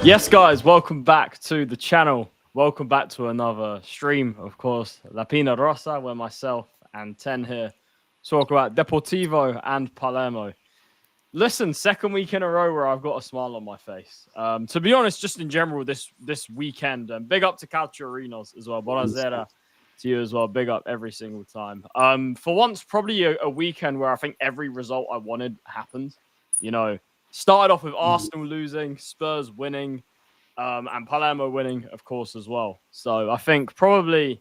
Yes, guys, welcome back to the channel. Welcome back to another stream, of course, La PIÑA ROSA, where myself and Ten here talk about Deportivo and Palermo. Listen, second week in a row where I've got a smile on my face. To be honest, just in general, this weekend, big up to Calciorinos as well. Buonasera to you as well. Big up every single time. For once, probably a weekend where I think every result I wanted happened. You know, started off with Arsenal losing, Spurs winning, and Palermo winning, of course, as well. So I think probably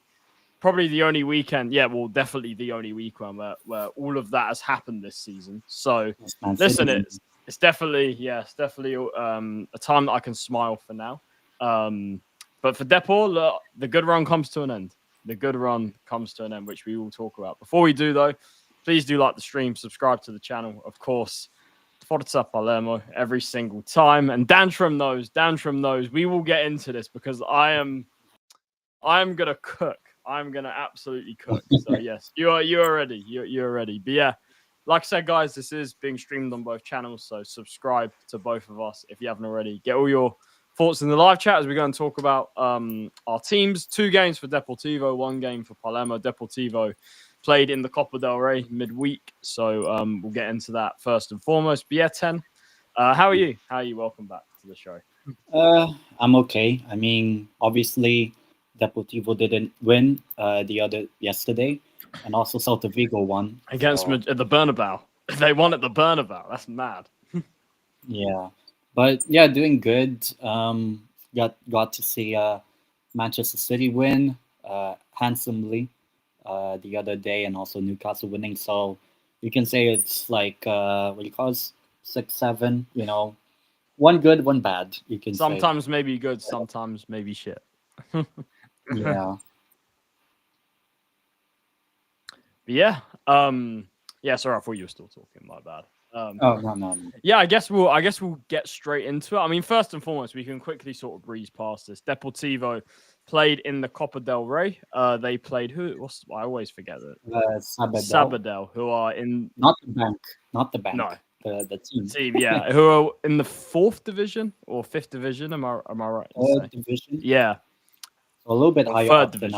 the only weekend, definitely the only weekend where all of that has happened this season. So listen, it's definitely a time that I can smile for now. But for Depor, look, the good run comes to an end. The good run comes to an end, which we will talk about. Before we do, though, please do like the stream, subscribe to the channel, of course. Forza Palermo every single time. And Dantrum knows we will get into this because I'm gonna cook. I'm gonna absolutely cook. So yes, you're ready. You're ready. But yeah, like I said, guys, this is being streamed on both channels. So subscribe to both of us if you haven't already. Get all your thoughts in the live chat as we go and talk about our teams. 2 games for Deportivo, 1 game for Palermo. Deportivo played in the Copa del Rey midweek, so we'll get into that first and foremost. But yeah, Ten, how are you? Welcome back to the show. I'm okay. I mean, obviously, Deportivo didn't win yesterday, and also Celta Vigo won against the Bernabeu. They won at the Bernabeu. That's mad. Yeah, but yeah, doing good. Got to see Manchester City win handsomely the other day, and also Newcastle winning. So you can say it's like what do you call it? 6-7. You know, one good, one bad. You can sometimes maybe good, sometimes maybe shit. Yeah. But yeah. Sorry, I thought you were still talking. My bad. No. Yeah, I guess we'll get straight into it. I mean, first and foremost, we can quickly sort of breeze past this. Deportivo played in the Copa del Rey. They played I always forget it. Sabadell, who are in not the bank. No, the team. Yeah, who are in the 4th division or 5th division. Am I right? 3rd division. Yeah. A little bit higher up than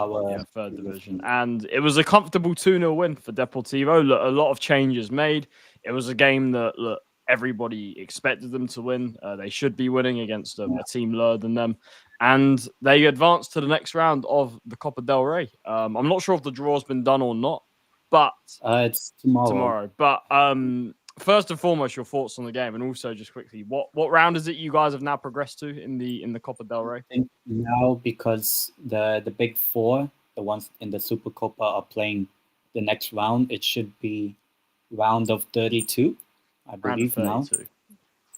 third division. And it was a comfortable 2-0 win for Deportivo. Look, a lot of changes made. It was a game that everybody expected them to win. They should be winning against a team lower than them. And they advanced to the next round of the Copa del Rey. I'm not sure if the draw's been done or not, but it's tomorrow. But first and foremost, your thoughts on the game, and also just quickly, what round is it you guys have now progressed to in the Copa del Rey? I think now, because the big four, the ones in the Super Copa, are playing the next round, it should be round of 32, I believe now.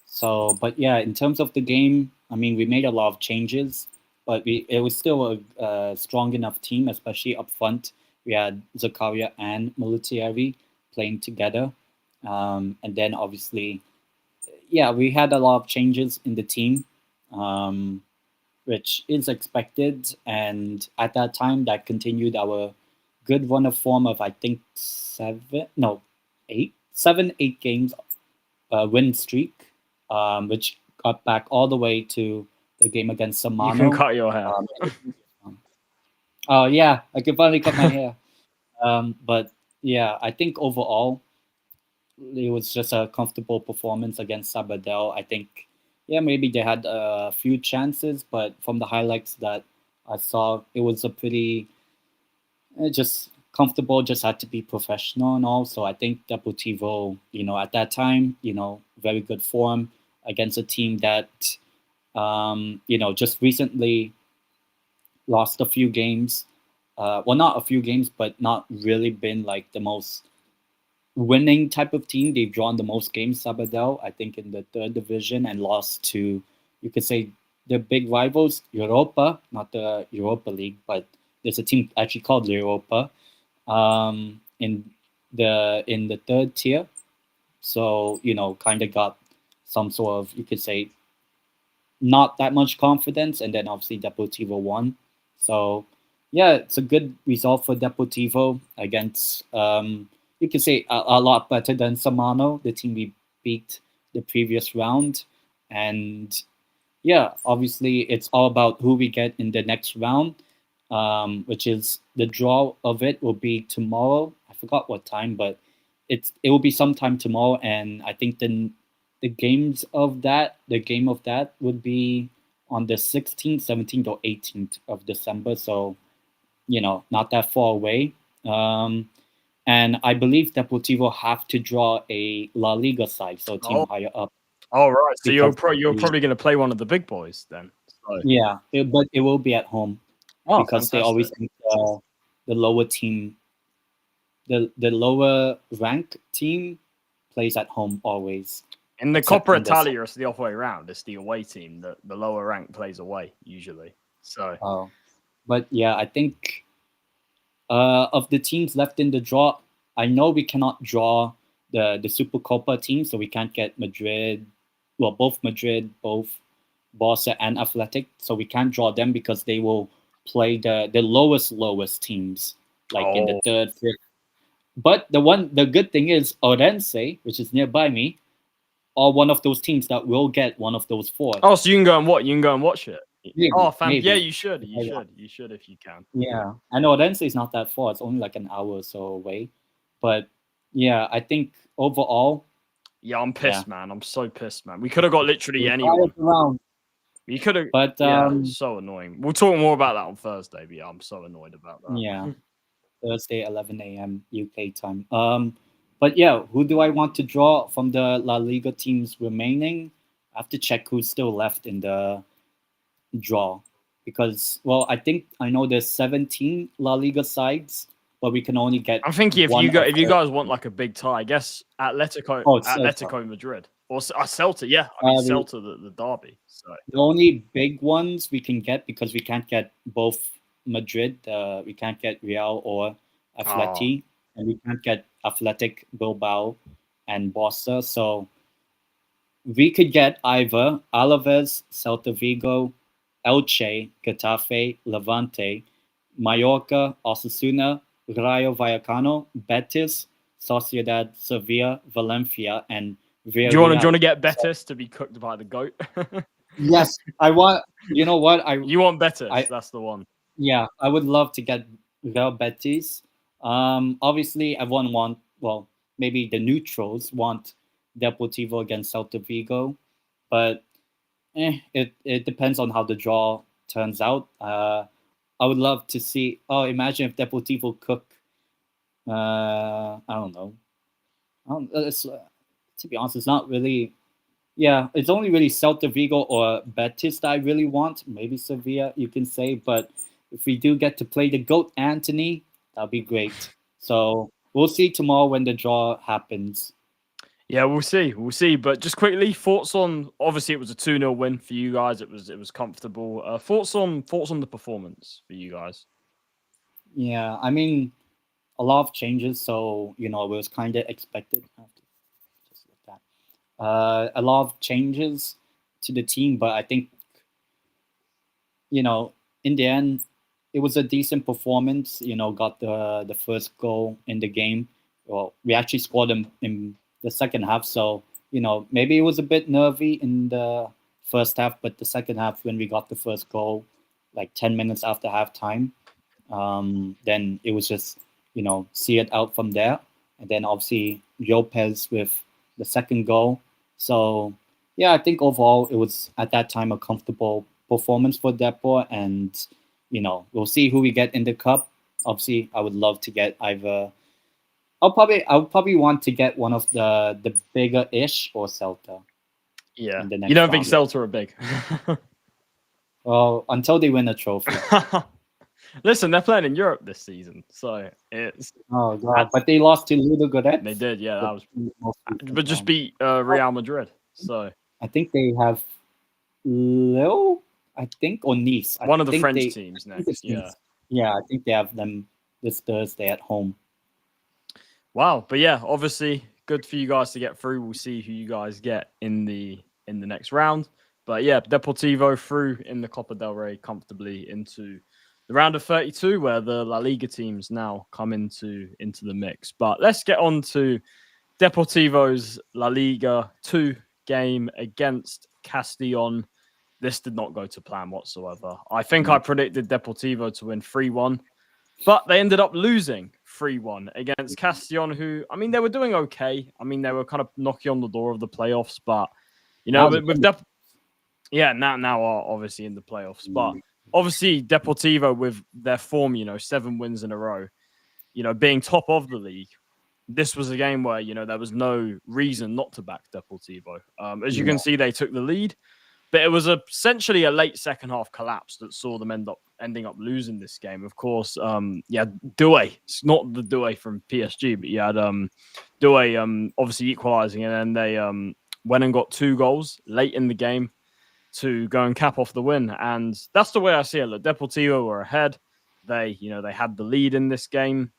So, but yeah, in terms of the game, I mean, we made a lot of changes, but it was still a strong enough team, especially up front. We had Zakaria and Militieri playing together. And then obviously, yeah, we had a lot of changes in the team, which is expected. And at that time, that continued our good run of form of, I think, 8 games win streak, which got back all the way to the game against Samano. You can cut your hair. Oh yeah, I can finally cut my hair. But yeah, I think overall it was just a comfortable performance against Sabadell. I think, yeah, maybe they had a few chances, but from the highlights that I saw, it was a pretty just comfortable, just had to be professional and all. So I think Deportivo, at that time, very good form against a team that, just recently lost a few games. Well, not a few games, but not really been like the most winning type of team. They've drawn the most games, Sabadell, I think, in the third division, and lost to, you could say, the big rivals, Europa, not the Europa League, but there's a team actually called Europa in the third tier. So, kind of got some sort of, you could say, not that much confidence, and then obviously Deportivo won. So, yeah, it's a good result for Deportivo against, you could say, a lot better than Samano, the team we beat the previous round. And yeah, obviously it's all about who we get in the next round, which is the draw of it will be tomorrow. I forgot what time, but it will be sometime tomorrow. And I think the game of that would be on the 16th, 17th, or 18th of December. So, not that far away. And I believe Deportivo have to draw a La Liga side, so a team higher up. Oh, right. So you're probably going to play one of the big boys then. So. Yeah, but it will be at home because they always think the lower team, the lower ranked team plays at home always. In the Coppa Italia, it's the other way around. It's the away team that the lower rank plays away usually. So. But yeah, I think of the teams left in the draw, I know we cannot draw the Super Copa team, so we can't get Madrid. Well, both Madrid, both Barca and Athletic, so we can't draw them because they will play the lowest teams, like in the third, fifth. But the good thing is Orense, which is nearby me, are one of those teams that will get one of those four. Oh, so you can go and watch it. Maybe, yeah, you should if you can. Yeah, I know Orense is not that far. It's only like an hour or so away. But yeah, I think overall. Yeah, I'm pissed, man. I'm so pissed, man. We could have got literally anyone. We could have, but so annoying. We'll talk more about that on Thursday. But yeah, I'm so annoyed about that. Yeah, Thursday, 11 a.m. UK time. But yeah, who do I want to draw from the La Liga teams remaining? I have to check who's still left in the draw because, well, I think I know there's 17 La Liga sides, but we can only get. I'm thinking if you guys want like a big tie, I guess Atletico Madrid or Celta. Yeah, I mean, Celta the derby. So the only big ones we can get, because we can't get both Madrid, we can't get Real or Atleti, and we can't get Athletic Bilbao and Barca. So we could get either Alaves, Celta Vigo, Elche, Getafe, Levante, Mallorca, Osasuna, Rayo Vallecano, Betis, Sociedad, Sevilla, Valencia, and Villarreal. Do you want to get Betis to be cooked by the goat? Yes, I want. You know what? You want Betis? That's the one. Yeah, I would love to get Real Betis. Obviously, everyone want. Well, maybe the neutrals want Deportivo against Celta Vigo, but it depends on how the draw turns out. I would love to see. Oh, imagine if Deportivo cook. I don't know. to be honest, it's not really. Yeah, it's only really Celta Vigo or Betis that I really want. Maybe Sevilla, you can say. But if we do get to play the GOAT Anthony, that'll be great. So we'll see tomorrow when the draw happens. Yeah, we'll see. We'll see. But just quickly, thoughts on obviously it was a 2-0 win for you guys. It was comfortable. Thoughts on the performance for you guys. Yeah, I mean, a lot of changes, so it was kind of expected. I have to just look at a lot of changes to the team, but I think in the end, it was a decent performance. Got the first goal in the game. Well, we actually scored in the second half, so maybe it was a bit nervy in the first half, but the second half when we got the first goal, like 10 minutes after halftime, then it was just see it out from there, and then obviously Lopez with the second goal. So yeah, I think overall it was at that time a comfortable performance for Depor, and we'll see who we get in the cup. Obviously, I would love to get either. I'll probably want to get one of the bigger ish or Celta. Yeah, in the next you don't think round. Celta are big? Well, until they win a trophy. Listen, they're playing in Europe this season, so it's. Oh god, but they lost to Ludogorets. They did, yeah. That was, most recent but just round. beat Real Madrid. So I think they have Lille, I think, or Nice. one of the think French they- teams I think next. it's Yeah. Nice. Yeah, I think they have them this Thursday at home. Wow, but yeah, obviously good for you guys to get through. We'll see who you guys get in the next round. But yeah, Deportivo through in the Copa del Rey comfortably into the round of 32, where the La Liga teams now come into the mix. But let's get on to Deportivo's La Liga 2 game against Castellón. This did not go to plan whatsoever. I think I predicted Deportivo to win 3-1. But they ended up losing 3-1 against Castellón, who, I mean, they were doing okay. I mean, they were kind of knocking on the door of the playoffs, but, now are obviously in the playoffs. But obviously, Deportivo with their form, 7 wins in a row, being top of the league, this was a game where, there was no reason not to back Deportivo. As you can see, they took the lead. But it was essentially a late second half collapse that saw them ending up losing this game. Of course, Doué. It's not the Doué from PSG, but you had Doué obviously equalising, and then they went and got 2 goals late in the game to go and cap off the win. And that's the way I see it. Look, Deportivo were ahead. They had the lead in this game,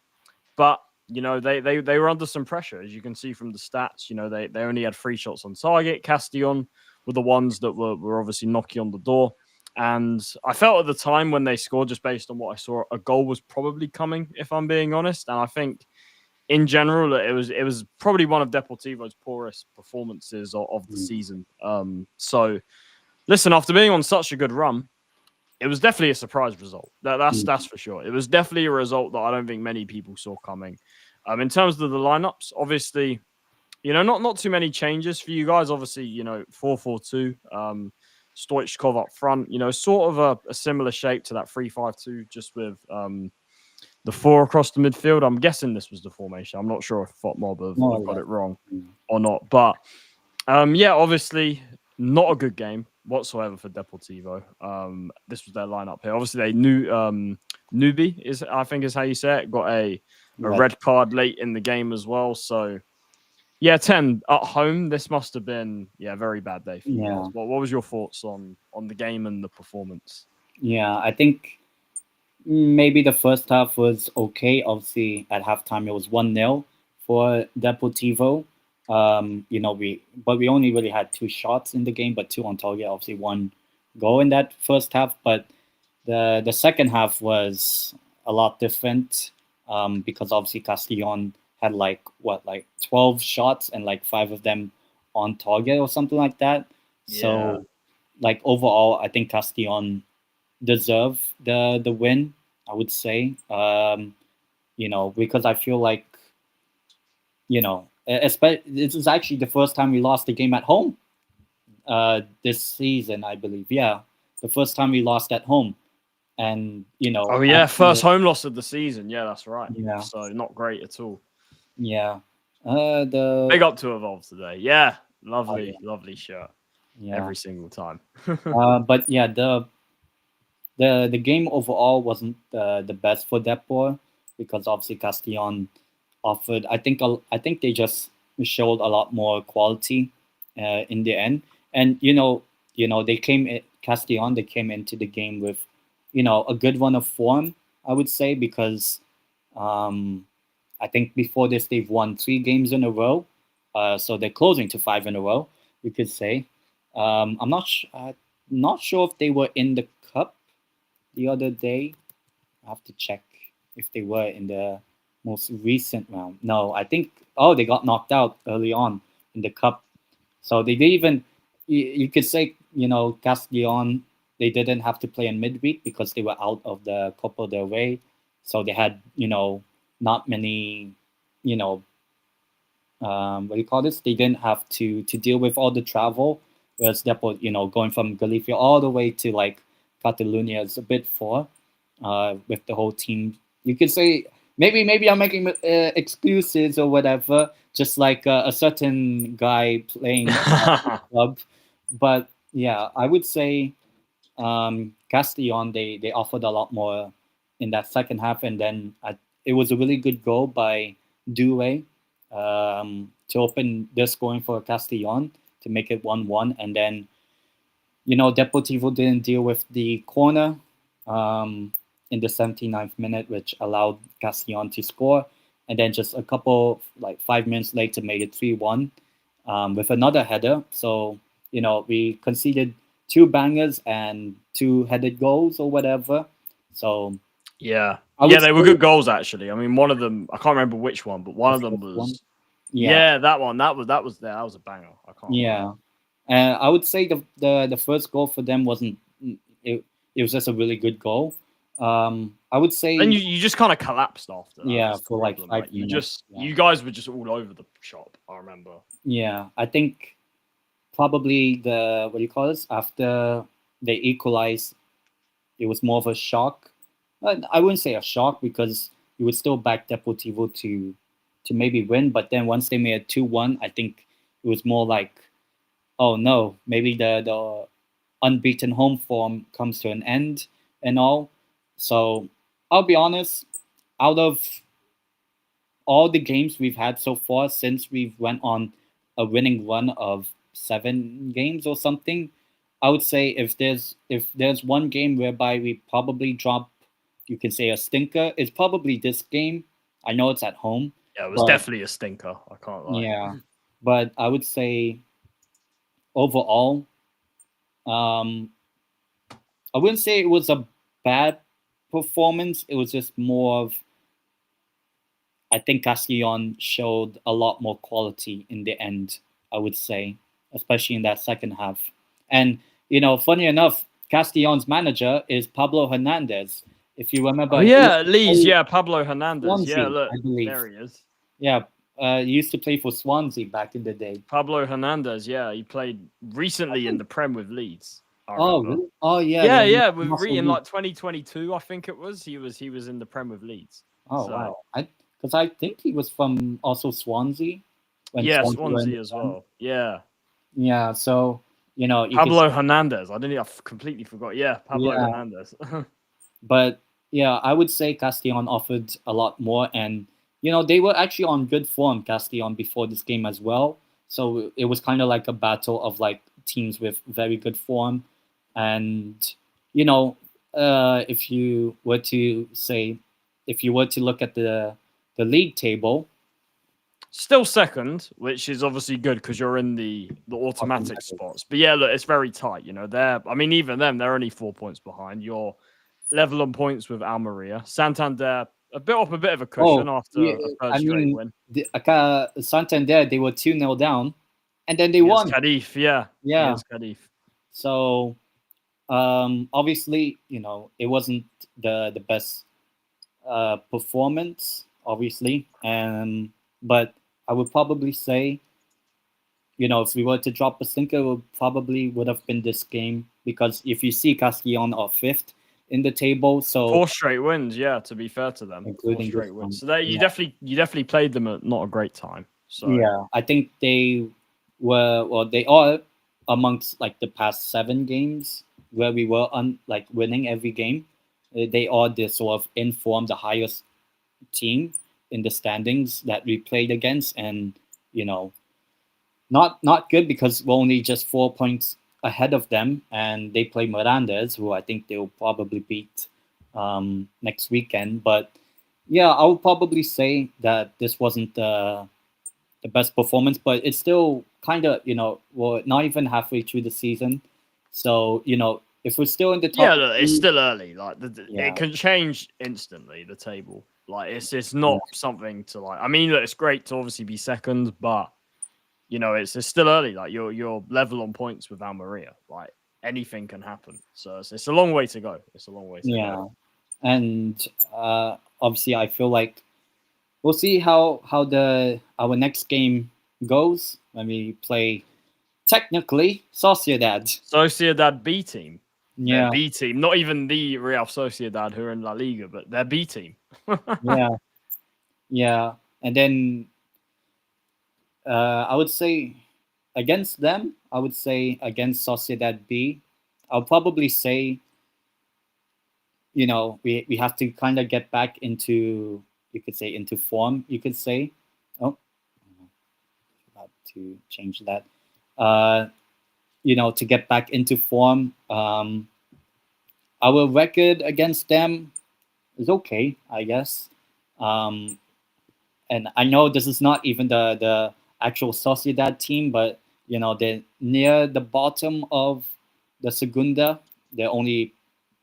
but they were under some pressure, as you can see from the stats. They only had 3 shots on target. Castellón were the ones that were obviously knocking on the door. And I felt at the time when they scored, just based on what I saw, a goal was probably coming, if I'm being honest. And I think in general, it was probably one of Deportivo's poorest performances of the season. So listen, after being on such a good run, it was definitely a surprise result. That's for sure. It was definitely a result that I don't think many people saw coming. In terms of the lineups, obviously, not too many changes for you guys. Obviously, 4-4-2. Stoichkov up front. Sort of a similar shape to that 3-5-2, just with the 4 across the midfield. I'm guessing this was the formation. I'm not sure if Fotmob have got it wrong or not. But obviously, not a good game whatsoever for Deportivo. This was their lineup here. Obviously, they knew Nubi I think is how you say it. Got a red card late in the game as well. So. Yeah, 10 at home. This must have been a very bad day for you guys. What was your thoughts on the game and the performance? Yeah, I think maybe the first half was okay. Obviously, at halftime it was 1-0 for Deportivo. We only really had 2 shots in the game, but 2 on target. Obviously, 1 goal in that first half. But the second half was a lot different because obviously Castellón had 12 shots and 5 of them on target or something like that. Yeah. So overall, I think Castellón deserve the win, I would say. Because I feel like this is actually the first time we lost the game at home this season, I believe. Yeah, the first time we lost at home. And first home loss of the season. Yeah, that's right. Yeah. So not great at all. Yeah. Big The up to Evolve today. Yeah, lovely, lovely shirt yeah. every single time. But yeah, the game overall wasn't the best for Depor because obviously Castellon offered. I think they just showed a lot more quality in the end, and they Castellon. They came into the game with a good run of form. I would say because um, I think before this they've won 3 games in a row, so they're closing to 5 in a row. We could say. Not sure if they were in the cup the other day. I have to check if they were in the most recent round. No, I think they got knocked out early on in the cup. So they didn't even you could say, Castellon, they didn't have to play in midweek because they were out of the Copa del Rey. So they had, not many, you know, what do you call this? They didn't have to deal with all the travel. Whereas Depot, going from Galicia all the way to like Catalonia is a bit far with the whole team. You could say maybe I'm making excuses or whatever, just like a certain guy playing club. But yeah, I would say Castellon they offered a lot more in that second half, and then it was a really good goal by Due to open the scoring for Castellon to make it 1-1, and then Deportivo didn't deal with the corner in the 79th minute, which allowed Castellon to score, and then just a couple like 5 minutes later made it 3-1 with another header. So we conceded 2 bangers and 2 headed goals or whatever. So yeah, they were good goals actually. I mean, one of them I can't remember which one, but one of them was that one. That was there. That was a banger. I can't. Yeah, I would say the first goal for them wasn't. It was just a really good goal. I would say. And you just kind of collapsed after that. Yeah, for like 5 like minutes. You guys were just all over the shop. I remember. Yeah, I think probably the what do you call this after they equalized, it was more of a shock. I wouldn't say a shock because you would still back Deportivo to maybe win, but then once they made a 2-1, I think it was more like, oh no, maybe the unbeaten home form comes to an end and all. So I'll be honest, out of all the games we've had so far since we've went on a winning run of 7 games or something, I would say if there's one game whereby we probably drop, you can say a stinker, it's probably this game. I know it's at home. Yeah, it was definitely a stinker. I can't lie. Yeah, but I would say overall, I wouldn't say it was a bad performance. It was just more of, I think Castellon showed a lot more quality in the end, I would say, especially in that second half. And, funny enough, Castellon's manager is Pablo Hernandez. If you remember. Oh, yeah, Leeds. Yeah, Pablo Hernandez. Swansea, yeah, look, I believe. There he is. Yeah, he used to play for Swansea back in the day. Pablo Hernandez, yeah. He played recently in the Prem with Leeds. Really? Oh, yeah. Yeah. With in like 2022, I think it was. He was in the Prem with Leeds. Oh, so, wow. Because I think he was from also Swansea. Swansea as well. Yeah. Yeah, so, Pablo Hernandez. I completely forgot. Yeah, Pablo Hernandez. But, yeah, I would say Castellon offered a lot more. And, they were actually on good form, Castellon, before this game as well. So it was kind of like a battle of, like, teams with very good form. And, if you were to look at the league table, still second, which is obviously good because you're in the automatic spots. But yeah, look, it's very tight. Even them, they're only 4 points behind. You're level on points with Almeria. Santander, a bit of a cushion after a first straight win. Santander, they were 2-0 down, and then they won. Cadiz, yeah. Cadiz. So, obviously, it wasn't the best performance, obviously, but I would probably say, if we were to drop a stinker, it probably would have been this game, because if you see Castellon are 5th in the table, so 4 straight wins, yeah, to be fair to them, including 4 straight wins. So you definitely played them at not a great time. So Yeah, I think they they are amongst like the past 7 games where we were winning every game. They are the sort of informed the highest team in the standings that we played against, and you know, not good because we're only just 4 points ahead of them, and they play Mirandes, who I think they'll probably beat next weekend. But yeah, I would probably say that this wasn't the best performance, but it's still kind of, we're not even halfway through the season. So, if we're still in the top yeah, look, it's three, still early. Like it yeah, can change instantly. The table, like it's yeah, not something to like. I mean, look, it's great to obviously be second, but it's still early. Like you're level on points with Almeria. Like anything can happen. So it's a long way to go. It's a long way to go. yeah. And obviously, I feel like we'll see how the our next game goes when we play technically Sociedad. Sociedad B team. Their Yeah, B team, not even the Real Sociedad who are in La Liga, but their B team. yeah, yeah. And then I would say against them, I would say against Sociedad B, I'll probably say, we have to kind of get back into, you could say, into form, you could say. Oh, about to change that. To get back into form. Our record against them is okay, I guess. Um, and I know this is not even the actual Sociedad team, but they're near the bottom of the Segunda. They're only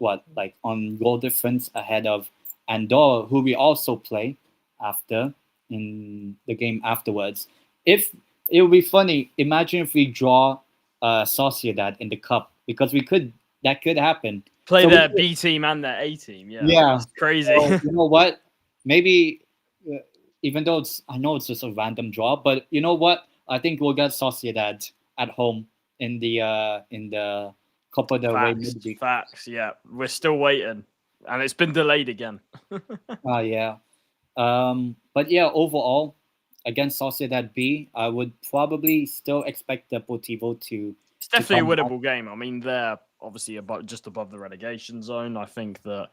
on goal difference ahead of Andorra, who we also play after in the game afterwards. If it would be funny, imagine if we draw Sociedad in the cup, because that could happen. Play So we their could, B team and their A team. Yeah, yeah. that's crazy. So you know what? Maybe uh, even though I know it's just a random draw, but you know what? I think we'll get Sociedad at home in the Copa del Rey Facts, midweek. facts. Yeah, we're still waiting, and it's been delayed again. Yeah. But yeah, overall, against Sociedad B, I would probably still expect Deportivo It's to definitely come a back. winnable game. I mean, they're obviously just above the relegation zone. I think that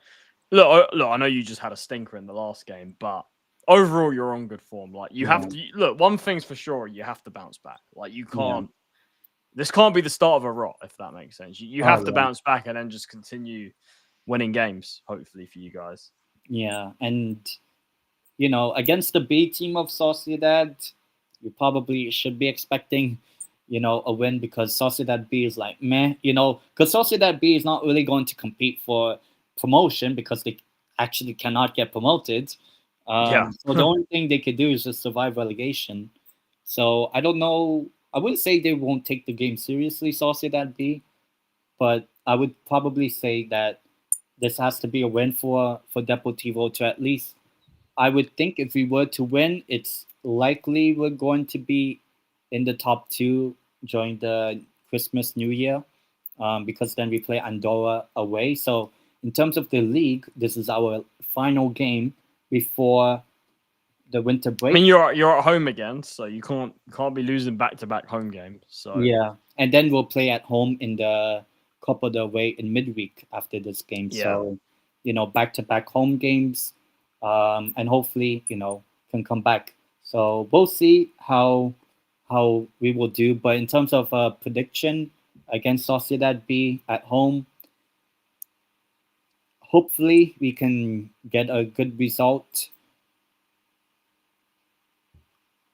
look. I know you just had a stinker in the last game, but overall, you're on good form. Like you have Yeah, to look. One thing's for sure, you have to bounce back. Like you yeah. can't. This can't be the start of a rot, if that makes sense. You Oh have to yeah, bounce back and then just continue winning games. Hopefully for you guys. yeah. And against the B team of Sociedad, you probably should be expecting, a win, because Sociedad B is like meh, because Sociedad B is not really going to compete for promotion because they actually cannot get promoted. Yeah. So the only thing they could do is just survive relegation. So I don't know. I wouldn't say they won't take the game seriously, Sociedad B, but I would probably say that this has to be a win for Deportivo to at least, I would think if we were to win, it's likely we're going to be in the top two during the Christmas New Year, because then we play Andorra away. So in terms of the league, this is our final game before the winter I break. mean, you're at home again, so you can't be losing back to back home games. So Yeah, and then we'll play at home in the Copa del Rey in midweek after this game. yeah, So, back to back home games, and hopefully, can come back. So we'll see how we will do. But in terms of prediction against Sociedad B at home, hopefully we can get a good result.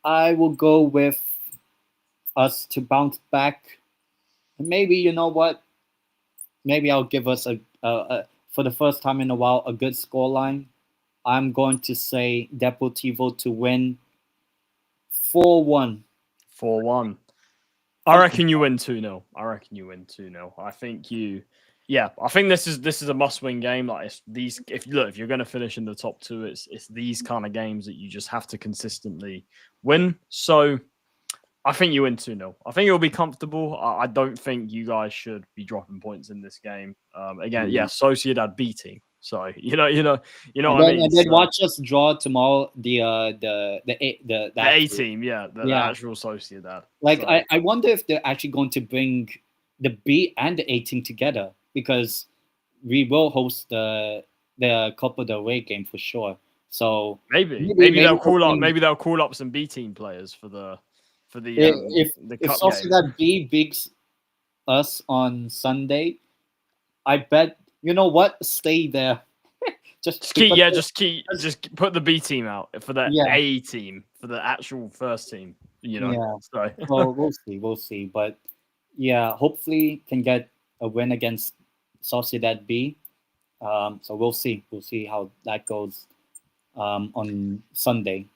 I will go with us to bounce back. Maybe, you know what? Maybe I'll give us a for the first time in a while, a good scoreline. I'm going to say Deportivo to win 4-1. 4-1. I Something. reckon you win 2-0. I reckon you win 2-0. I think you yeah, I think this is a must-win game. Like it's these if you're gonna finish in the top two, it's these kind of games that you just have to consistently win. So I think you win 2-0. I think it'll be comfortable. I don't think you guys should be dropping points in this game. Again, yeah, Sociedad B team. So you know And what I then, mean. and then So, watch us draw tomorrow the the A team, yeah, the yeah. actual Sociedad. Like So I wonder if they're actually going to bring the B and the A team together, because we will host the Copa del Rey game for sure. So maybe they'll call up hoping some B team players for the if cup game. Sociedad B beats us on Sunday, I bet you know what, stay there. Just Because just put the B team out for the yeah, A team for the actual first team. yeah. So So we'll see. But yeah, hopefully can get a win against Sociedad B. So we'll see how that goes on Sunday.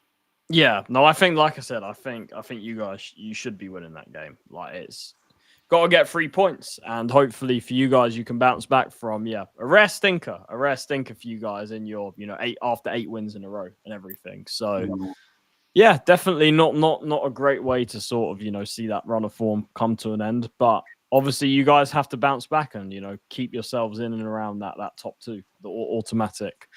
yeah, no, I think like I said, I think you should be winning that game. Like it's got to get 3 points, and hopefully for you guys, you can bounce back from a rare stinker for you guys in your after 8 wins in a row and everything. So yeah, definitely not a great way to sort of see that run of form come to an end, but obviously you guys have to bounce back and keep yourselves in and around that top two, the automatic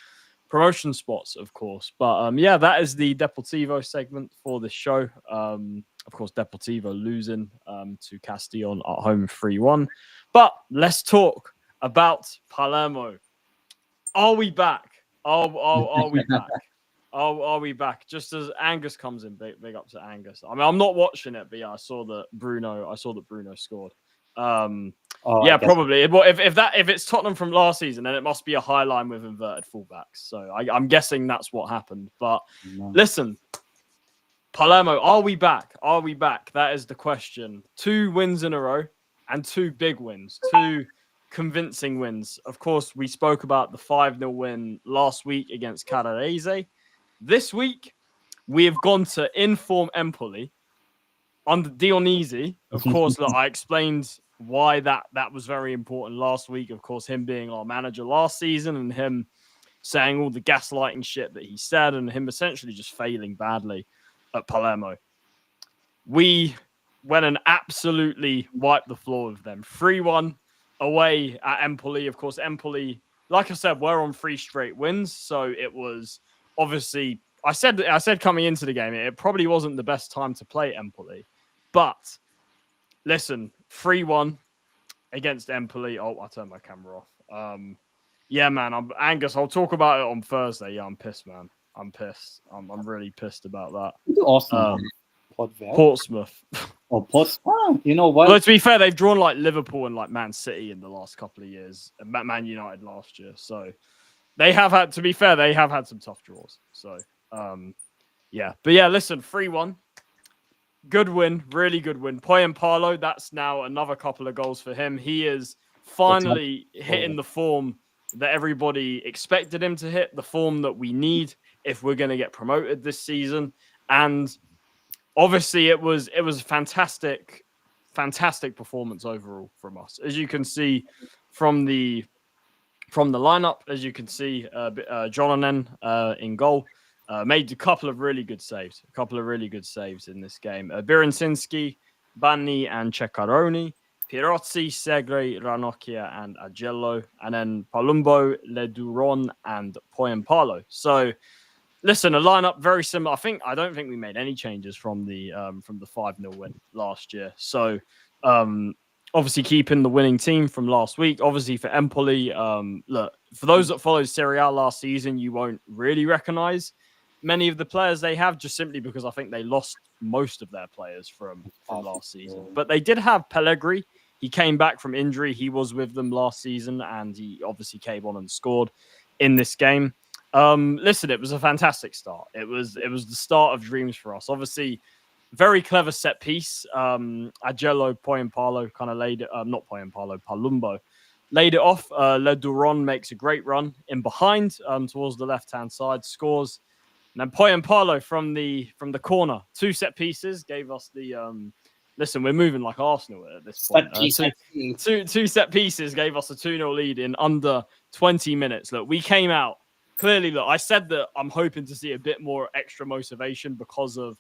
promotion spots, of course. But yeah, that is the Deportivo segment for this show. Of course, Deportivo losing to Castellón at home 3-1. But let's talk about Palermo. Are we back? Are we back? Are we back? Just as Angus comes in, big up to Angus. I mean, I'm not watching it, but yeah, I saw that Bruno scored. Yeah, probably. Well, if it's Tottenham from last season, then it must be a high line with inverted fullbacks. So I'm guessing that's what happened. But listen, Palermo, are we back? Are we back? That is the question. 2 wins in a row and 2 big wins, 2 convincing wins. Of course, we spoke about the 5-0 win last week against Cadarese. This week, we have gone to inform Empoli under Dionisi. Of course, look, I explained why that was very important last week. Of course, him being our manager last season and him saying all the gaslighting shit that he said and him essentially just failing badly at Palermo. We went and absolutely wiped the floor with them. 3-1 away at Empoli. Of course, Empoli, like I said, we're on 3 straight wins. So it was obviously, I said coming into the game, it probably wasn't the best time to play Empoli. But listen, 3-1 against Empoli. Oh, I turned my camera off. Yeah, man, Angus, I'll talk about it on Thursday. Yeah, I'm pissed, man. I'm pissed. I'm really pissed about that. Awesome. Portsmouth. Oh, Portsmouth. You know what? Well, to be fair, they've drawn like Liverpool and like Man City in the last couple of years, and Man United last year. So they have had, to be fair, they have had some tough draws. So yeah, but yeah, listen, 3-1. Good win, really good win. Poyampalo, that's now another couple of goals for him. He is finally hitting the form that everybody expected him to hit, the form that we need if we're going to get promoted this season. And obviously, it was a fantastic performance overall from us. As you can see from the lineup, as you can see, Jonanen in goal. Made a couple of really good saves in this game. Birinsinski, Banni, and Ceccaroni, Pirozzi, Segre, Ranocchia, and Agello, and then Palumbo, Leduron, and Poyampalo. So, listen, a lineup very similar. I don't think we made any changes from the 5-0 win last year. So, obviously keeping the winning team from last week. Obviously for Empoli, look, for those that followed Serie A last season, you won't really recognize many of the players they have, just simply because I think they lost most of their players from last season. But they did have Pellegrini. He came back from injury. He was with them last season, and he obviously came on and scored in this game. Listen, it was a fantastic start. It was the start of dreams for us. Obviously, very clever set piece. Agello Poyampalo kind of laid it, not Poyampalo, Palumbo laid it off. Leduron makes a great run in behind towards the left-hand side, scores. And then Poyampalo from the corner, 2 set pieces gave us the listen, we're moving like Arsenal at this point. Two set pieces gave us a 2-0 lead in under 20 minutes. Look, we came out clearly. Look, I said that I'm hoping to see a bit more extra motivation because of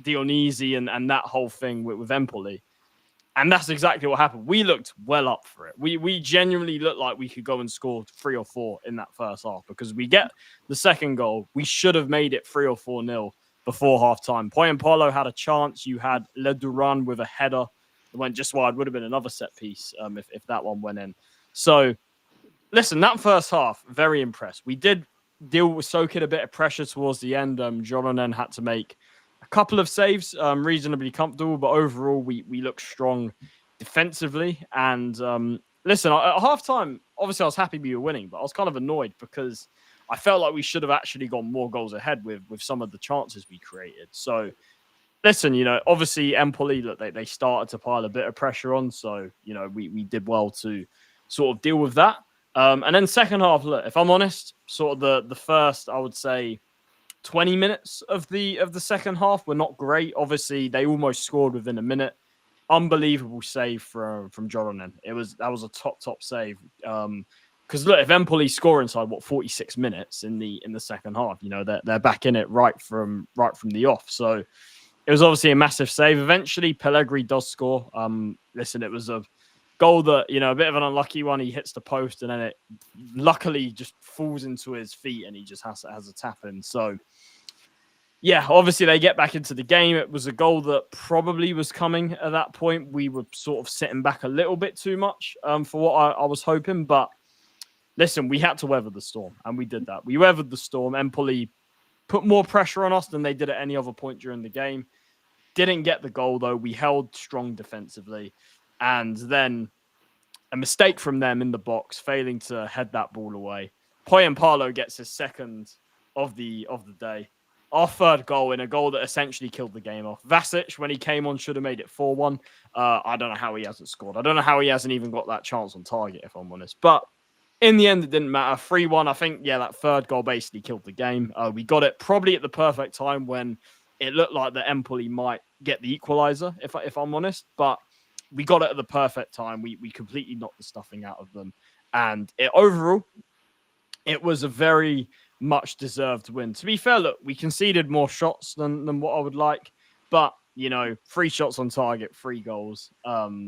Dionisi and that whole thing with Empoli. And that's exactly what happened. We looked well up for it. We genuinely looked like we could go and score 3 or 4 in that first half, because we get the second goal. We should have made it 3 or 4-0 before halftime. Paulo had a chance. You had Le Duran with a header that went just wide. Would have been another set piece if that one went in. So, listen, that first half, very impressed. We did deal with soaking a bit of pressure towards the end. Joronen had to make a couple of saves, reasonably comfortable, but overall we looked strong defensively. And listen, at halftime, obviously I was happy we were winning, but I was kind of annoyed because I felt like we should have actually gone more goals ahead with some of the chances we created. So listen, obviously Empoli, look, they started to pile a bit of pressure on, so we did well to sort of deal with that. And then second half, look, if I'm honest, sort of the first, I would say, 20 minutes of the second half were not great. Obviously, they almost scored within a minute. Unbelievable save from Joronen. That was a top save. Because look, if Empoli score inside 46 minutes in the second half, they're back in it right from the off. So it was obviously a massive save. Eventually, Pellegrini does score. Listen, it was a goal that, a bit of an unlucky one. He hits the post and then it luckily just falls into his feet and he just has a tap in. So, yeah, obviously they get back into the game. It was a goal that probably was coming at that point. We were sort of sitting back a little bit too much for what I was hoping. But listen, we had to weather the storm and we did that. We weathered the storm. Empoli put more pressure on us than they did at any other point during the game. Didn't get the goal, though. We held strong defensively. And then a mistake from them in the box, failing to head that ball away. Paulo gets his second of the day. Our third goal, in a goal that essentially killed the game off. Vasic, when he came on, should have made it 4-1. I don't know how he hasn't scored. I don't know how he hasn't even got that chance on target, if I'm honest. But in the end, it didn't matter. 3-1, I think, that third goal basically killed the game. We got it probably at the perfect time when it looked like the Empoli might get the equaliser, if I'm honest. But we got it at the perfect time. We completely knocked the stuffing out of them. And overall, it was a very much deserved win. To be fair, look, we conceded more shots than what I would like. But, 3 shots on target, 3 goals,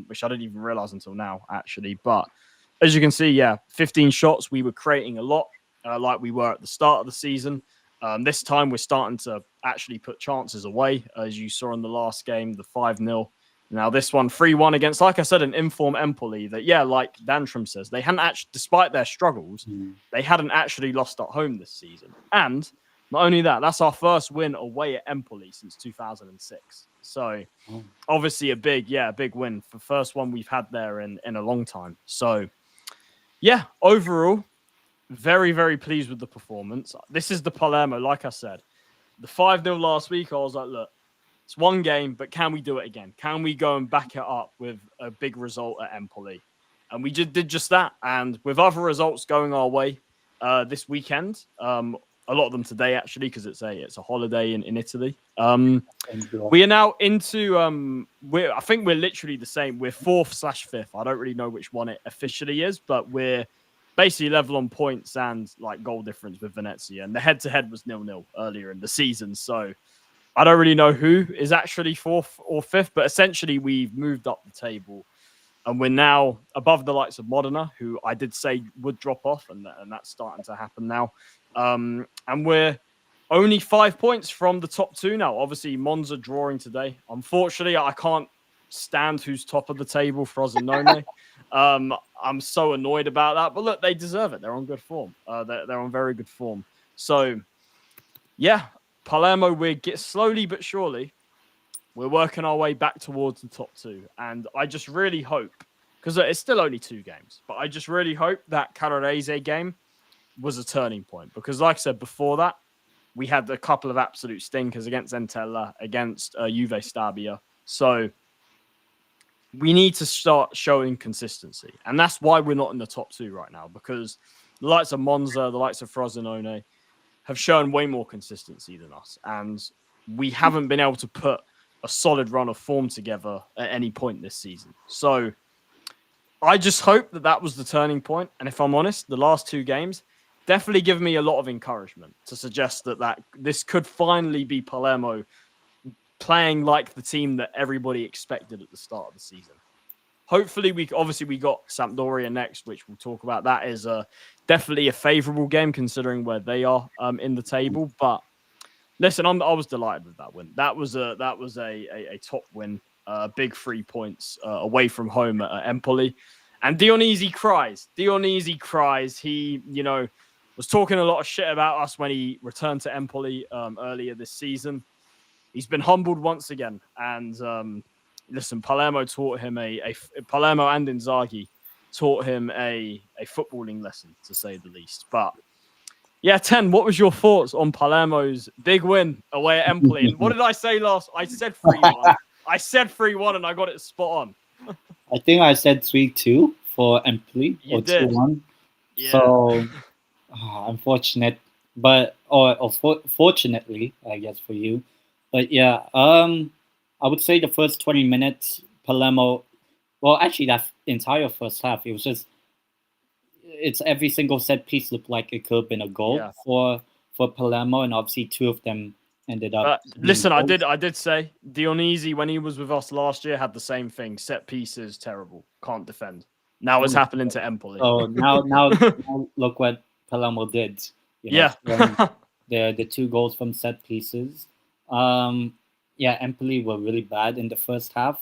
which I didn't even realise until now, actually. But as you can see, 15 shots. We were creating a lot like we were at the start of the season. This time, we're starting to actually put chances away, as you saw in the last game, the 5-0. Now, this one, 3-1 against, like I said, an informed Empoli that, like Dantrum says, they hadn't actually, despite their struggles, they hadn't actually lost at home this season. And not only that, that's our first win away at Empoli since 2006. So, obviously a big win. The first one we've had there in a long time. So, overall, very, very pleased with the performance. This is the Palermo, like I said. The 5-0 last week, I was like, look, it's one game, but can we do it again? Can we go and back it up with a big result at Empoli? And we did just that. And with other results going our way this weekend, a lot of them today, actually, because it's a holiday in Italy. We are now into, I think we're literally the same. We're 4th/5th. I don't really know which one it officially is, but we're basically level on points and like goal difference with Venezia. And the head-to-head was 0-0 earlier in the season. So I don't really know who is actually 4th or 5th, but essentially we've moved up the table and we're now above the likes of Modena, who I did say would drop off, and that's starting to happen now. And we're only 5 points from the top 2 now. Obviously, Monza drawing today. Unfortunately, I can't stand who's top of the table, Frosinone. I'm so annoyed about that. But look, they deserve it. They're on good form. They're on very good form. So, Palermo, we're slowly but surely, we're working our way back towards the top 2. And I just really hope, because it's still only 2 games, but I just really hope that Carrarese game was a turning point. Because like I said before that, we had a couple of absolute stinkers against Entella, against Juve Stabia. So we need to start showing consistency. And that's why we're not in the top 2 right now, because the likes of Monza, the likes of Frosinone have shown way more consistency than us. And we haven't been able to put a solid run of form together at any point this season. So I just hope that was the turning point. And if I'm honest, the last 2 games definitely give me a lot of encouragement to suggest that this could finally be Palermo playing like the team that everybody expected at the start of the season. hopefully we got Sampdoria next, which we'll talk about. That is definitely a favourable game considering where they are in the table. But listen, I was delighted with that win. That was a top win. Big 3 points away from home at Empoli. And Dionisi cries. He, was talking a lot of shit about us when he returned to Empoli earlier this season. He's been humbled once again. And listen, Palermo taught him Palermo and Inzaghi taught him a footballing lesson, to say the least. But yeah, 10, what was your thoughts on Palermo's big win away at Empoli? And what did I say last? I said 3-1. I said 3-1 and I got it spot on. I think I said 3-2 for Empoli or 2-1. Yeah. So unfortunate, but fortunately, I guess for you. But yeah, I would say the first 20 minutes, Palermo. Well, actually, that entire first half, it's every single set piece looked like it could have been a goal for Palermo, and obviously 2 of them ended up. Listen, I did say Dionisi when he was with us last year had the same thing. Set pieces terrible, can't defend. Now it's happening to Empoli. So now look what Palermo did. The 2 goals from set pieces. Empoli were really bad in the first half.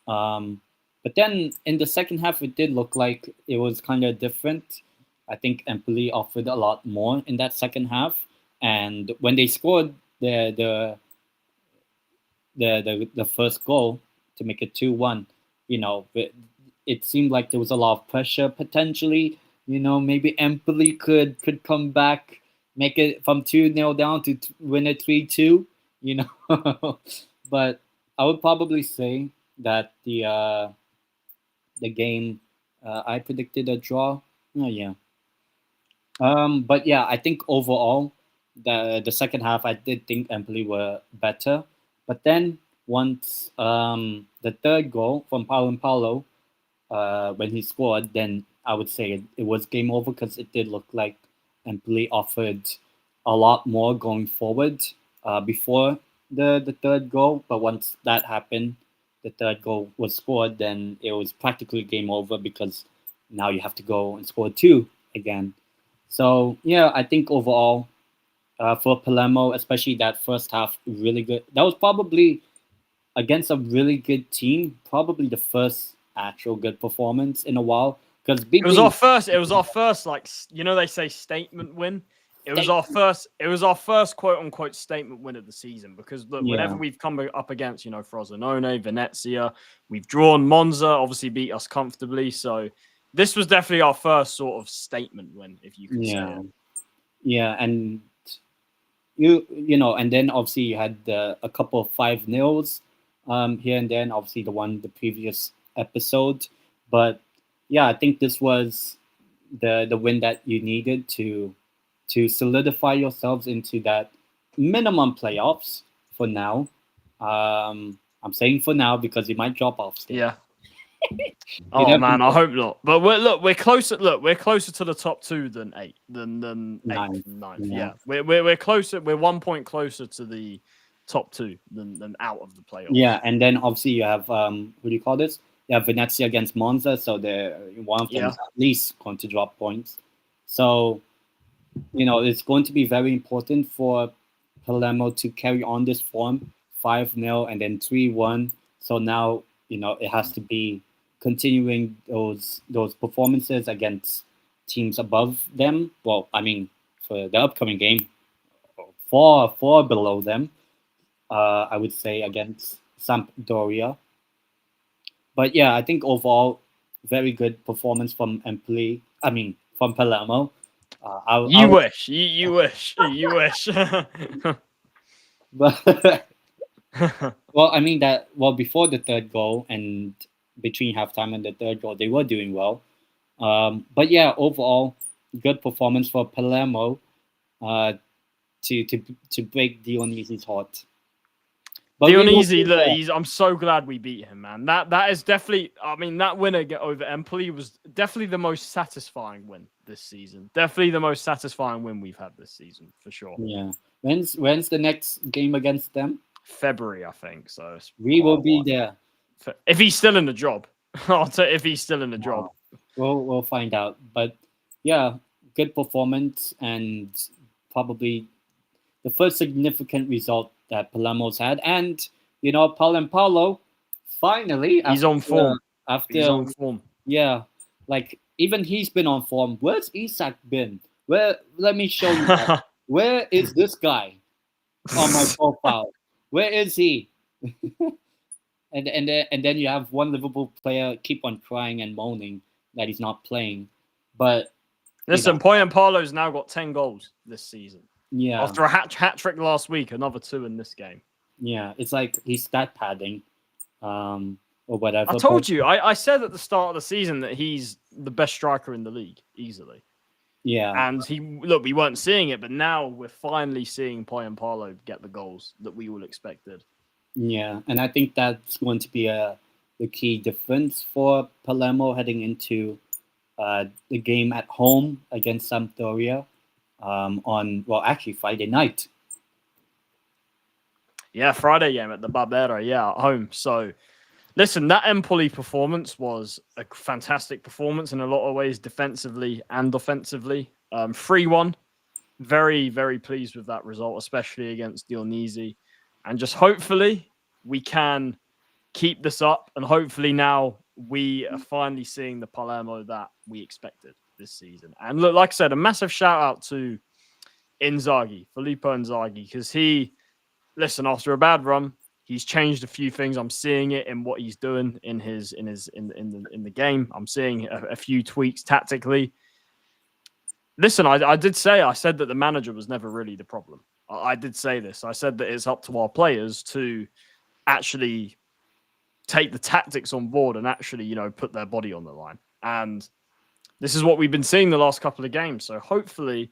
But then in the second half, it did look like it was kind of different. I think Empoli offered a lot more in that second half, and when they scored the first goal to make it 2-1, it seemed like there was a lot of pressure potentially. Maybe Empoli could come back, make it from 2-0 down to win it 3-2. But I would probably say that the game, I predicted a draw. But yeah, I think overall, the second half, I did think Empoli were better. But then once the third goal from Paulo, when he scored, then I would say it was game over because it did look like Empoli offered a lot more going forward before the third goal. But once that happened, the third goal was scored, then it was practically game over because now you have to go and score 2 again. So yeah, I think overall for Palermo, especially that first half, really good. That was probably against a really good team, probably the first actual good performance in a while. Because it was our first, like, they say statement win. It was our first quote unquote statement win of the season, because look, whenever we've come up against, Frosinone, Venezia, we've drawn. Monza obviously beat us comfortably. So this was definitely our first sort of statement win, if you could say it. Yeah, and and then obviously you had a couple of 5-0s here and then, obviously the previous episode. But yeah, I think this was the win that you needed to solidify yourselves into that minimum playoffs for now. I'm saying for now because you might drop off still. Yeah. Oh man, I hope not. But we're closer. Look, we're closer to the top 2 than 8, than 8th, 9th. Yeah, we're closer. We're 1 point closer to the top 2 than out of the playoffs. Yeah, and then obviously you have who do you call this? You have Venezia against Monza, so one of them is at least going to drop points. So it's going to be very important for Palermo to carry on this form, 5-0 and then 3-1. So now it has to be continuing those performances against teams above them. Well, I mean, for the upcoming game, far below them. I would say against Sampdoria. But yeah, I think overall, very good performance from Empoli. I mean, from Palermo. You wish. But well, I mean before the third goal and between halftime and the third goal, they were doing well. But yeah, overall, good performance for Palermo to break Dionisi's heart. But Dionisi, I'm so glad we beat him, man. That is definitely, I mean, that win over Empoli was definitely the most satisfying win this season. Definitely the most satisfying win we've had this season, for sure. Yeah. When's the next game against them? February, I think. So we will be there. If he's still in the job. If he's still in the job. We'll find out. But yeah, good performance and probably the first significant result that Palermo's had. And Paulo finally He's on form. After He's on form. Yeah, like even he's been on form. Where's Isak been? Let me show you that. Where is this guy on my profile? Where is he? and then you have one Liverpool player keep on crying and moaning that he's not playing. But listen, Paulo's now got 10 goals this season. Yeah. After a hat trick last week, another 2 in this game. Yeah, it's like he's stat padding, or whatever. I told you. I said at the start of the season that he's the best striker in the league, easily. Yeah. And we weren't seeing it, but now we're finally seeing Paulo get the goals that we all expected. Yeah, and I think that's going to be the key difference for Palermo heading into the game at home against Sampdoria on actually Friday night. Yeah, Friday game at the Barbera, at home. So, listen, that Empoli performance was a fantastic performance in a lot of ways, defensively and offensively. 3-1. Very, very pleased with that result, especially against Dionisi. And just hopefully we can keep this up. And hopefully now we are finally seeing the Palermo that we expected this season. And look, like I said, a massive shout out to Filippo Inzaghi, because listen, after a bad run, he's changed a few things. I'm seeing it in what he's doing in the game. I'm seeing a few tweaks tactically. Listen, I said that the manager was never really the problem. I did say this. I said that it's up to our players to actually take the tactics on board and actually, put their body on the line. And this is what we've been seeing the last couple of games. So hopefully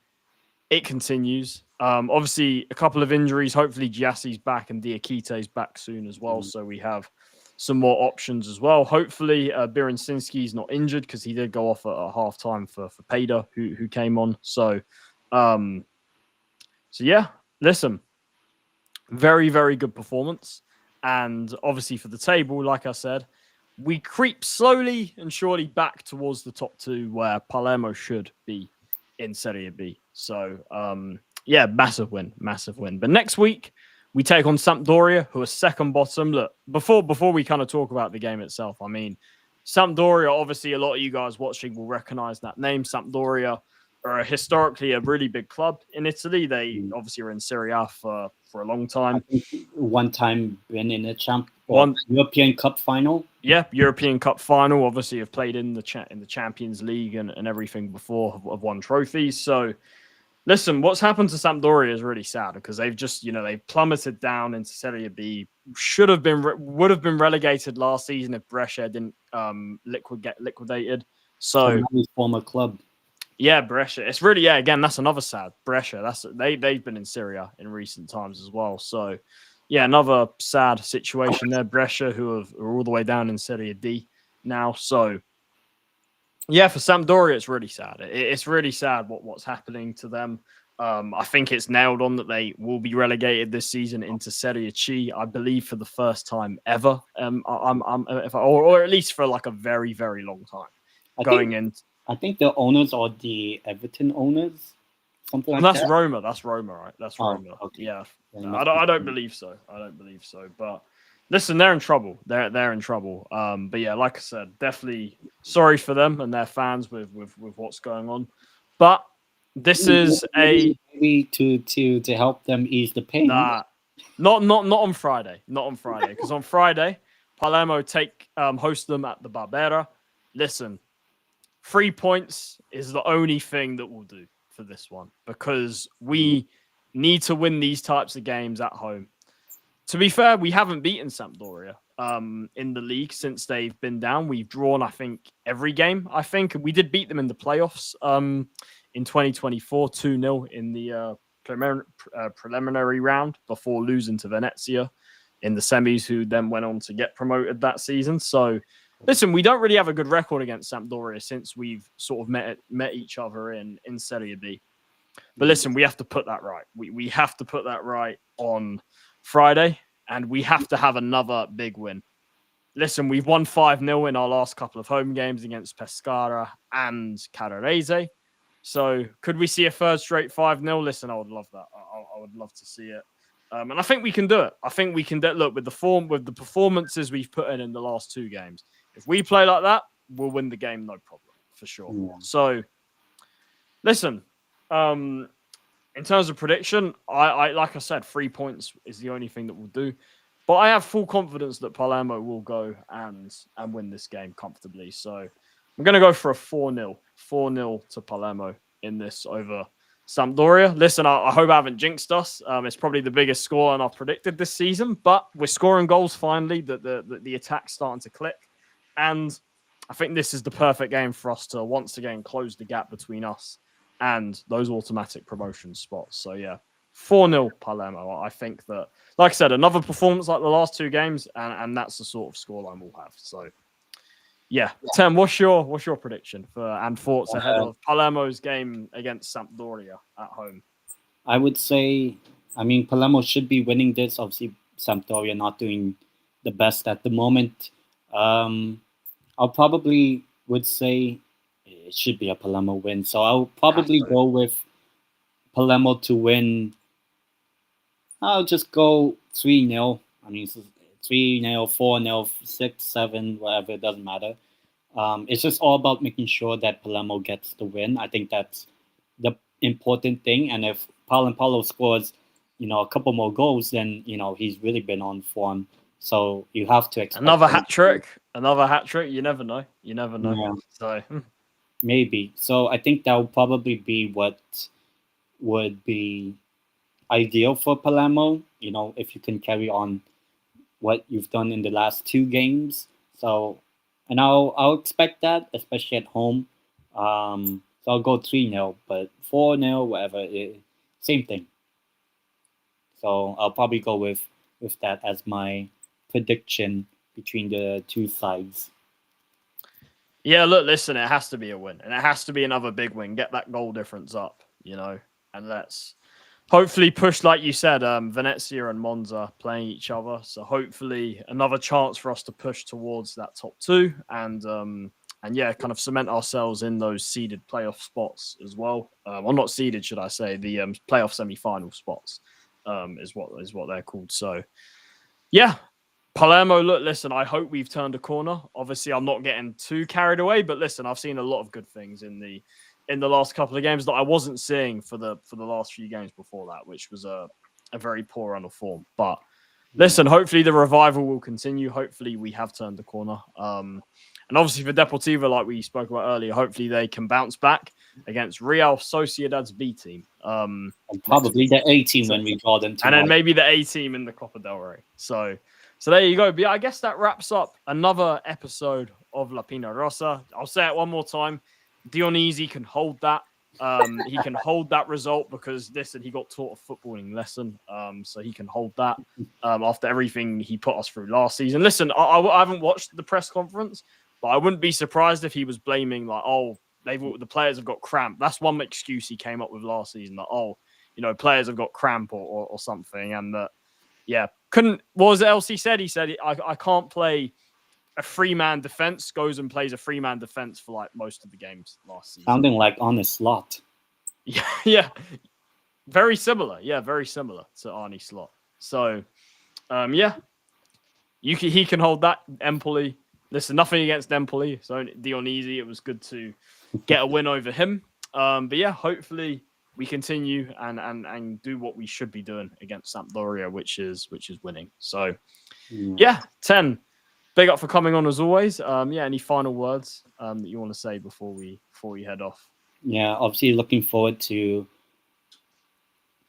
it continues. Obviously, a couple of injuries. Hopefully, Giassi's back and Diakite's back soon as well. So we have some more options as well. Hopefully, Birinsinski's not injured, because he did go off at half time for Pader, who came on. So yeah, listen, very, very good performance. And obviously for the table, like I said, we creep slowly and surely back towards the top 2 where Palermo should be in Serie B. So, yeah, massive win. But next week, we take on Sampdoria, who are second bottom. Look, before we kind of talk about the game itself, I mean, Sampdoria, obviously a lot of you guys watching will recognize that name. Sampdoria are historically a really big club in Italy. They obviously are in Serie A for a long time. I think one time been in a European Cup final. Yeah, European Cup final. Obviously, have played in the Champions League and everything before. Have won trophies. So, listen, what's happened to Sampdoria is really sad, because they've just they've plummeted down into Serie B. Would have been relegated last season if Brescia didn't get liquidated. So his former club. Yeah, Brescia. It's really, again, that's another sad. Brescia, they've been in Syria in recent times as well. So, yeah, another sad situation there. Brescia, who are all the way down in Serie D now. So, yeah, for Sampdoria, it's really sad. It's really sad what's happening to them. I think it's nailed on that they will be relegated this season into Serie C, I believe, for the first time ever. Or at least for like a very, very long time. I think the owners are the Everton owners, something like that. That's Roma. That's Roma, right? That's Roma. Okay. Yeah. No, I don't believe so. But listen, they're in trouble. They're in trouble. But yeah, like I said, definitely sorry for them and their fans with what's going on. But this is maybe to help them ease the pain. Not on Friday. Not on Friday, because on Friday, Palermo host them at the Barbera. Listen. 3 points is the only thing that we'll do for this one, because we need to win these types of games at home. To be fair, we haven't beaten Sampdoria in the league since they've been down. We've drawn, I think, every game. I think we did beat them in the playoffs in 2024, 2-0 in the preliminary round before losing to Venezia in the semis, who then went on to get promoted that season. So, listen, we don't really have a good record against Sampdoria since we've sort of met each other in Serie B. But listen, we have to put that right. We have to put that right on Friday, and we have to have another big win. listen, we've won 5-0 in our last couple of home games against Pescara and Carrarese. So could we see a third straight 5-0? Listen, I would love that. I would love to see it. And I think we can do it. I think we can look with the performances we've put in the last 2 games. If we play like that, we'll win the game, no problem, for sure. Yeah. So, listen, in terms of prediction, I like I said, 3 points is the only thing that we'll do. But I have full confidence that Palermo will go and win this game comfortably. So I'm going to go for a 4-0. 4-0 to Palermo in this over Sampdoria. Listen, I hope I haven't jinxed us. It's probably the biggest score I've predicted this season, but we're scoring goals finally. The attack's starting to click. And I think this is the perfect game for us to once again close the gap between us and those automatic promotion spots. So, yeah, 4-0 Palermo. I think that, like I said, another performance like the last 2 games, and that's the sort of scoreline we'll have. So, yeah. Tim, what's your prediction and thoughts ahead of Palermo's game against Sampdoria at home? I would say, Palermo should be winning this. Obviously, Sampdoria not doing the best at the moment. I'll probably would say it should be a Palermo win. So I'll probably go with Palermo to win. I'll just go 3-0. 3-0, 4-0, 6-7, whatever. It doesn't matter. It's just all about making sure that Palermo gets the win. I think that's the important thing. And if Paulo scores, a couple more goals, then he's really been on form. So you have to expect another hat trick. You never know. Yeah. So maybe. So I think that would probably be what would be ideal for Palermo. If you can carry on what you've done in the last 2 games. So, and I'll expect that, especially at home. So I'll go 3-0, but 4-0, whatever, same thing. So I'll probably go with that as my prediction between the 2 sides. Yeah, look, listen, it has to be a win, and it has to be another big win. Get that goal difference up, and let's hopefully push, like you said, Venezia and Monza playing each other. So hopefully another chance for us to push towards that top 2 and yeah, kind of cement ourselves in those seeded playoff spots as well. Well, not seeded, should I say? The playoff semi-final spots is what they're called. So yeah. Palermo, look, listen, I hope we've turned a corner. Obviously, I'm not getting too carried away, but listen, I've seen a lot of good things in the last couple of games that I wasn't seeing for the last few games before that, which was a very poor run of form. But listen, hopefully the revival will continue. Hopefully we have turned the corner. And obviously for Deportivo, like we spoke about earlier, hopefully they can bounce back against Real Sociedad's B team. And probably the A team when we call them tonight. And then maybe the A team in the Copa del Rey. So there you go. But yeah, I guess that wraps up another episode of La PIÑA Rosa. I'll say it one more time. Dionisi can hold that. He can hold that result because, listen, he got taught a footballing lesson. So he can hold that after everything he put us through last season. Listen, I haven't watched the press conference, but I wouldn't be surprised if he was blaming, like, the players have got cramp. That's one excuse he came up with last season, that, players have got cramp or something. And that, yeah, what was it else he said? He said, I can't play a 3-man defense, goes and plays a 3-man defense for like most of the games last season. Sounding like on a slot. Yeah. Very similar. Yeah, very similar to Arne Slot. So, yeah, he can hold that. Empoli. Listen, nothing against Empoli. So Dionisi, it was good to get a win over him. But yeah, hopefully we continue and do what we should be doing against Sampdoria, which is winning. So, yeah, 10. Big up for coming on as always. Yeah, any final words that you want to say before we head off? Yeah, obviously looking forward to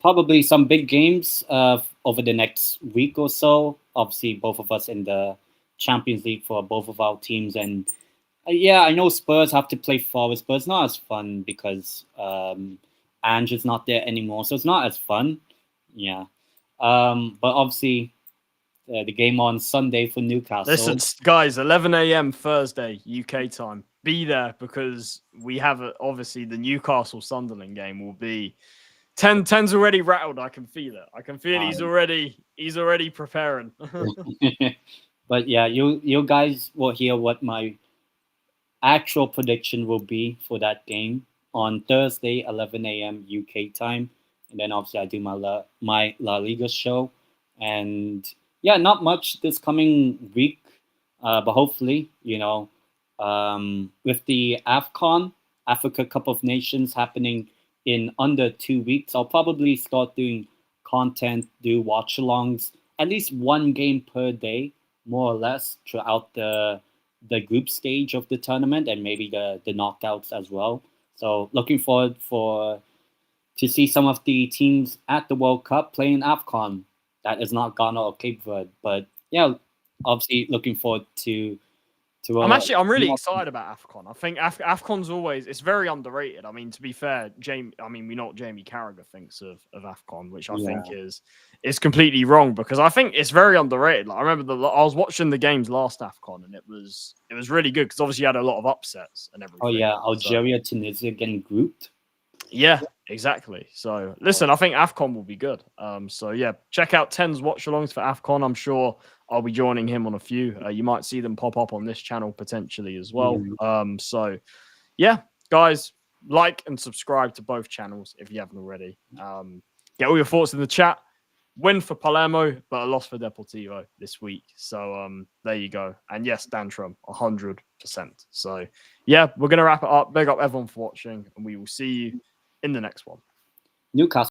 probably some big games over the next week or so. Obviously, both of us in the Champions League for both of our teams. And yeah, I know Spurs have to play Forest, but it's not as fun because Ange is not there anymore. So it's not as fun. Yeah. But obviously, the game on Sunday for Newcastle. Listen, guys, 11 a.m. Thursday, UK time. Be there because we have obviously the Newcastle Sunderland game will be 10's already rattled. I can feel it. I can feel he's already preparing. But yeah, you guys will hear what my actual prediction will be for that game on Thursday, 11 a.m. UK time, and then obviously I do my La Liga show, and yeah, not much this coming week, but hopefully, with the AFCON, Africa Cup of Nations, happening in under 2 weeks, I'll probably start doing content, do watch-alongs, at least one game per day, more or less, throughout the group stage of the tournament and maybe the knockouts as well. So looking forward to see some of the teams at the World Cup playing AFCON. That is not Ghana or Cape Verde, but yeah, obviously looking forward to. I'm really excited about AFCON. I think AFCON's always, it's very underrated. I mean, to be fair, we know what Jamie Carragher thinks of AFCON, which I think is completely wrong, because I think it's very underrated. Like, I remember I was watching the games last AFCON, and it was really good, because obviously you had a lot of upsets and everything. Oh yeah, Algeria, Tunisia getting grouped. Yeah, exactly. So listen, I think AFCON will be good. So yeah, check out Ten's watch-alongs for AFCON. I'm sure I'll be joining him on a few. You might see them pop up on this channel potentially as well. So yeah, guys, like and subscribe to both channels if you haven't already. Get all your thoughts in the chat. Win for Palermo, but a loss for Deportivo this week. So there you go. And yes, Dantrum, 100%. So yeah, we're going to wrap it up. Big up everyone for watching, and we will see you in the next one. Newcastle.